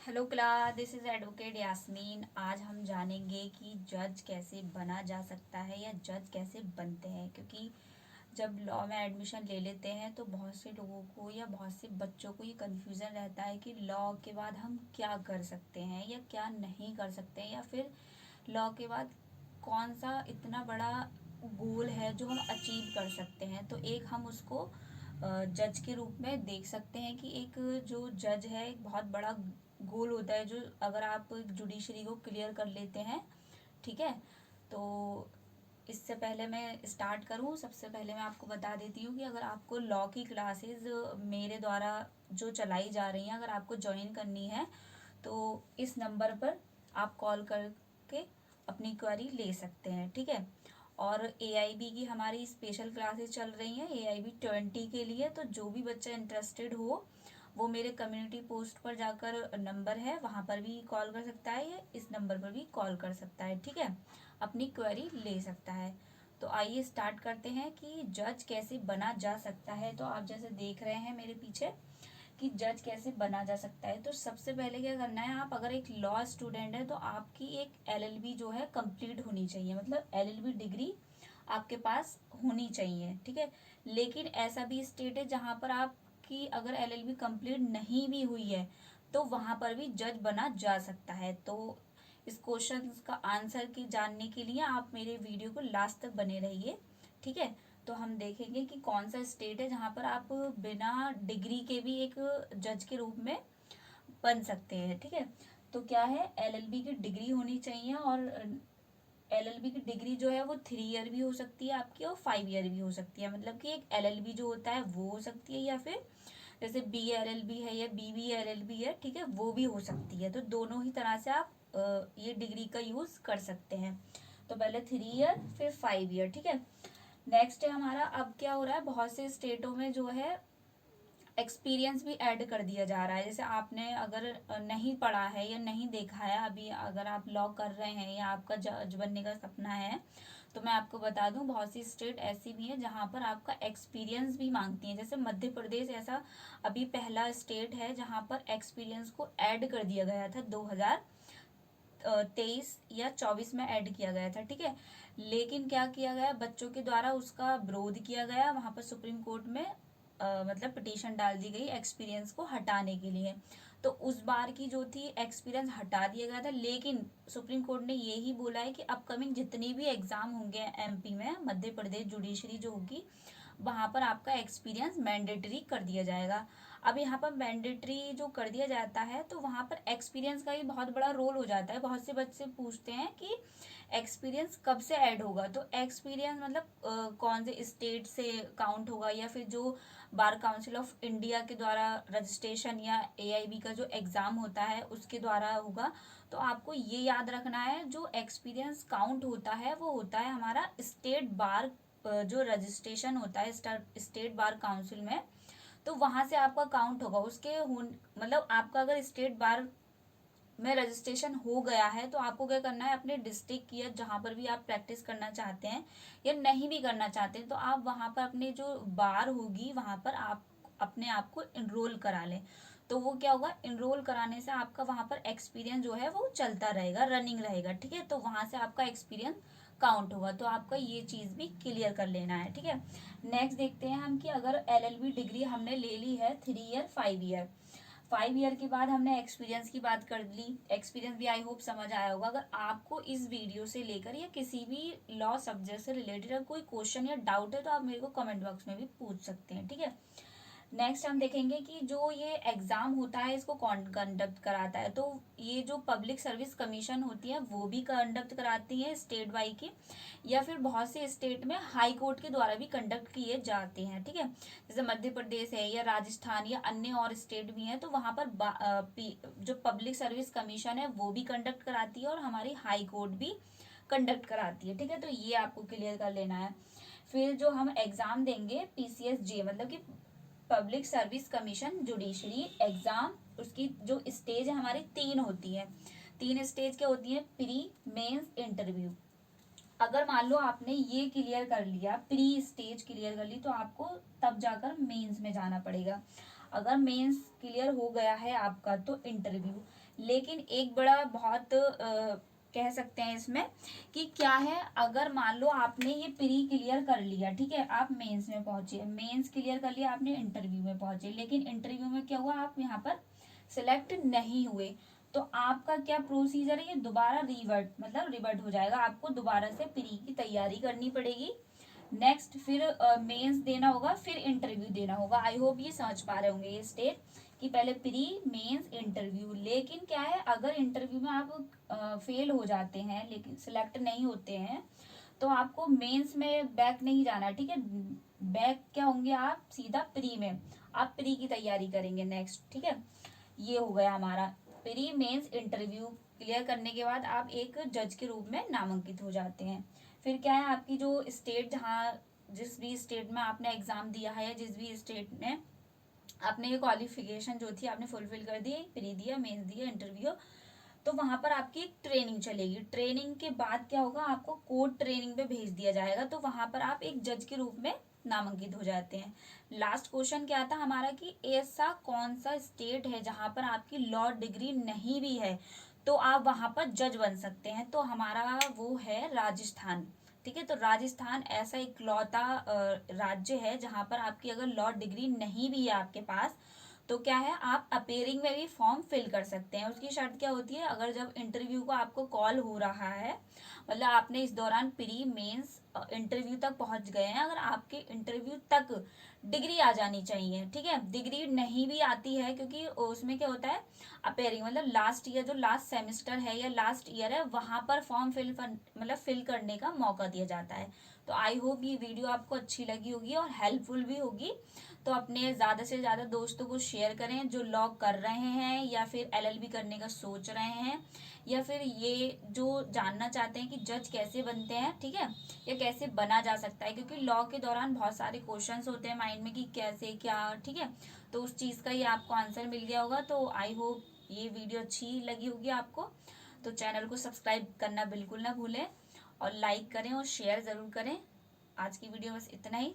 Hello class, this is advocate Yasmin. आज हम जानेंगे कि जज कैसे बना जा सकता है या जज कैसे बनते हैं। क्योंकि जब लॉ में एडमिशन ले लेते हैं तो बहुत से लोगों को या बहुत से बच्चों को ये कन्फ्यूज़न रहता है कि लॉ के बाद हम क्या कर सकते हैं या क्या नहीं कर सकते हैं, या फिर लॉ के बाद कौन सा इतना बड़ा गोल है जो हम अचीव कर सकते हैं। तो एक हम उसको जज के रूप में देख सकते हैं कि एक जो जज है एक बहुत बड़ा गोल होता है, जो अगर आप जुडिशरी को क्लियर कर लेते हैं, ठीक है। तो इससे पहले मैं स्टार्ट करूं, सबसे पहले मैं आपको बता देती हूँ कि अगर आपको लॉ की क्लासेस मेरे द्वारा जो चलाई जा रही हैं, अगर आपको ज्वाइन करनी है तो इस नंबर पर आप कॉल करके अपनी क्वेरी ले सकते हैं, ठीक है। और एआईबी की हमारी स्पेशल क्लासेस चल रही हैं एआईबी 20 के लिए। तो जो भी बच्चा इंटरेस्टेड हो वो मेरे कम्युनिटी पोस्ट पर जाकर नंबर है वहाँ पर भी कॉल कर सकता है या इस नंबर पर भी कॉल कर सकता है, ठीक है। अपनी क्वेरी ले सकता है। तो आइए स्टार्ट करते हैं कि जज कैसे बना जा सकता है। तो आप जैसे देख रहे हैं मेरे पीछे कि जज कैसे बना जा सकता है, तो सबसे पहले क्या करना है, आप अगर एक लॉ स्टूडेंट है तो आपकी एक एलएलबी जो है कंप्लीट होनी चाहिए, मतलब एलएलबी डिग्री आपके पास होनी चाहिए, ठीक है। लेकिन ऐसा भी स्टेट है जहाँ पर आपकी अगर एलएलबी कंप्लीट नहीं भी हुई है तो वहाँ पर भी जज बना जा सकता है। तो इस क्वेश्चन का आंसर की जानने के लिए आप मेरे वीडियो को लास्ट तक बने रहिए, ठीक है। तो हम देखेंगे कि कौन सा स्टेट है जहाँ पर आप बिना डिग्री के भी एक जज के रूप में बन सकते हैं, ठीक है। तो क्या है, एलएलबी की डिग्री होनी चाहिए, और एलएलबी की डिग्री जो है वो 3 ईयर भी हो सकती है आपकी और 5 ईयर भी हो सकती है। मतलब कि एक एलएलबी जो होता है वो हो सकती है, या फिर जैसे बी एलएलबी है या बीबी एलएलबी है, ठीक है, वो भी हो सकती है। तो दोनों ही तरह से आप ये डिग्री का यूज कर सकते हैं। तो पहले 3 ईयर फिर 5 ईयर, ठीक है। नेक्स्ट है हमारा, अब क्या हो रहा है, बहुत से स्टेटों में जो है एक्सपीरियंस भी ऐड कर दिया जा रहा है। जैसे आपने अगर नहीं पढ़ा है या नहीं देखा है अभी, अगर आप लॉ कर रहे हैं या आपका जज बनने का सपना है, तो मैं आपको बता दूं बहुत सी स्टेट ऐसी भी है जहां पर आपका एक्सपीरियंस भी मांगती है। जैसे मध्य प्रदेश ऐसा अभी पहला स्टेट है जहां पर एक्सपीरियंस को ऐड कर दिया गया था, 2023 या 24 में ऐड किया गया था, ठीक है। लेकिन क्या किया गया, बच्चों के द्वारा उसका विरोध किया गया, वहां पर सुप्रीम कोर्ट में मतलब पिटीशन डाल दी गई एक्सपीरियंस को हटाने के लिए। तो उस बार की जो थी एक्सपीरियंस हटा दिया गया था, लेकिन सुप्रीम कोर्ट ने ये ही बोला है कि अपकमिंग जितनी भी एग्जाम होंगे एमपी में, मध्य प्रदेश जुडिशरी जो होगी, वहां पर आपका एक्सपीरियंस मैंडेटरी कर दिया जाएगा। अब यहाँ पर मैंडेटरी जो कर दिया जाता है तो वहां पर एक्सपीरियंस का भी बहुत बड़ा रोल हो जाता है। बहुत से बच्चे पूछते हैं कि एक्सपीरियंस कब से ऐड होगा, तो एक्सपीरियंस मतलब कौन से स्टेट से काउंट होगा, या फिर जो बार काउंसिल ऑफ इंडिया के द्वारा रजिस्ट्रेशन या एआईबी का जो एग्जाम होता है उसके द्वारा होगा। तो आपको ये याद रखना है, जो एक्सपीरियंस काउंट होता है वो होता है हमारा स्टेट बार, जो रजिस्ट्रेशन होता है स्टेट बार काउंसिल में, तो वहां से आपका काउंट होगा। उसके मतलब आपका अगर स्टेट बार में रजिस्ट्रेशन हो गया है तो आपको क्या करना है, अपने डिस्ट्रिक्ट या जहां पर भी आप प्रैक्टिस करना चाहते हैं या नहीं भी करना चाहते हैं, तो आप वहां पर अपने जो बार होगी वहां पर आप अपने आप को इनरोल करा लें। तो वो क्या होगा, इनरोल कराने से आपका वहां पर एक्सपीरियंस जो है वो चलता रहेगा, रनिंग रहेगा, ठीक है। तो वहां से आपका एक्सपीरियंस काउंट होगा। तो आपका ये चीज भी क्लियर कर लेना है, ठीक है। नेक्स्ट देखते हैं हम कि अगर एलएलबी डिग्री हमने ले ली है 3 ईयर 5 ईयर, 5 ईयर के बाद हमने एक्सपीरियंस की बात कर ली। एक्सपीरियंस भी आई होप समझ आया होगा। अगर आपको इस वीडियो से लेकर या किसी भी लॉ सब्जेक्ट से रिलेटेड अगर कोई क्वेश्चन या डाउट है तो आप मेरे को कमेंट बॉक्स में भी पूछ सकते हैं, ठीक है। नेक्स्ट हम देखेंगे कि जो ये एग्जाम होता है इसको कौन कंडक्ट कराता है। तो ये जो पब्लिक सर्विस कमीशन होती है वो भी कंडक्ट कराती है स्टेट वाइज की, या फिर बहुत से स्टेट में हाई कोर्ट के द्वारा भी कंडक्ट किए जाते हैं, ठीक है। जैसे मध्य प्रदेश है या राजस्थान या अन्य और स्टेट भी हैं, तो वहां पर जो पब्लिक सर्विस कमीशन है वो भी कंडक्ट कराती है और हमारी हाई कोर्ट भी कंडक्ट कराती है, ठीक है। तो ये आपको क्लियर कर लेना है। फिर जो हम एग्जाम देंगे पीसीएसजे, मतलब कि public service commission judiciary exam, उसकी जो स्टेज है हमारी 3 होती है। 3 स्टेज क्या होती है, प्री, मेंस, इंटरव्यू। अगर मान लो आपने ये क्लियर कर लिया, प्री स्टेज क्लियर कर ली, तो आपको तब जाकर मेंस में जाना पड़ेगा। अगर मेंस क्लियर हो गया है आपका तो इंटरव्यू। लेकिन एक बड़ा बहुत कह सकते हैं इसमें कि क्या है, अगर मान लो आपने ये प्री क्लियर कर लिया, ठीक है, आप मेंस में पहुंचे, मेंस क्लियर कर लिया आपने, इंटरव्यू में पहुंचे, लेकिन इंटरव्यू में क्या हुआ, आप यहाँ पर सिलेक्ट नहीं हुए, तो आपका क्या प्रोसीजर है, ये दोबारा रिवर्ट हो जाएगा, आपको दोबारा से प्री की तैयारी करनी पड़ेगी। नेक्स्ट फिर मेंस देना होगा, फिर इंटरव्यू देना होगा। आई होप ये समझ पा रहे होंगे ये स्टेप कि पहले प्री, मेंस, इंटरव्यू। लेकिन क्या है, अगर इंटरव्यू में आप फेल हो जाते हैं, लेकिन सिलेक्ट नहीं होते हैं, तो आपको मेंस में बैक नहीं जाना, ठीक है, बैक क्या होंगे आप, सीधा प्री में आप प्री की तैयारी करेंगे नेक्स्ट, ठीक है। ये हो गया हमारा प्री, मेंस, इंटरव्यू क्लियर करने के बाद आप एक जज के रूप में नामांकित हो जाते हैं। फिर क्या है, आपकी जो स्टेट, जहाँ जिस भी स्टेट में आपने एग्जाम दिया है, जिस भी स्टेट में आपने ये क्वालिफिकेशन जो थी आपने फुलफिल कर दी, प्री दिया, मेंस दिया, इंटरव्यू, तो वहां पर आपकी एक ट्रेनिंग चलेगी। ट्रेनिंग के बाद क्या होगा, आपको कोर्ट ट्रेनिंग पे भेज दिया जाएगा, तो वहां पर आप एक जज के रूप में नामांकित हो जाते हैं। लास्ट क्वेश्चन क्या था हमारा कि ऐसा कौन सा स्टेट है जहां पर आपकी लॉ डिग्री नहीं भी है तो आप वहां पर जज बन सकते हैं, तो हमारा वो है राजस्थान, ठीक है। तो राजस्थान ऐसा इकलौता राज्य है जहां पर आपकी अगर लॉ डिग्री नहीं भी है आपके पास, तो क्या है, आप अपेयरिंग में भी फॉर्म फिल कर सकते हैं। उसकी शर्त क्या होती है, अगर जब इंटरव्यू को आपको कॉल हो रहा है, मतलब आपने इस दौरान प्री, मेंस, इंटरव्यू तक पहुंच गए हैं, अगर आपके इंटरव्यू तक डिग्री आ जानी चाहिए, ठीक है। डिग्री नहीं भी आती है, क्योंकि उसमें क्या होता है, अपेयरिंग मतलब लास्ट ईयर, जो लास्ट सेमेस्टर है या लास्ट ईयर है, वहां पर फॉर्म फिल करने का मौका दिया जाता है। तो आई होप ये वीडियो आपको अच्छी लगी होगी और हेल्पफुल भी होगी। तो अपने ज़्यादा से ज़्यादा दोस्तों को शेयर करें जो लॉ कर रहे हैं या फिर एलएलबी करने का सोच रहे हैं, या फिर ये जो जानना चाहते हैं कि जज कैसे बनते हैं, ठीक है, या कैसे बना जा सकता है, क्योंकि लॉ के दौरान बहुत सारे क्वेश्चंस होते हैं माइंड में कि कैसे क्या, ठीक है। तो उस चीज़ का ये आपको आंसर मिल गया होगा। तो आई होप ये वीडियो अच्छी लगी होगी आपको। तो चैनल को सब्सक्राइब करना बिल्कुल ना भूलें और लाइक करें और शेयर ज़रूर करें। आज की वीडियो बस इतना ही।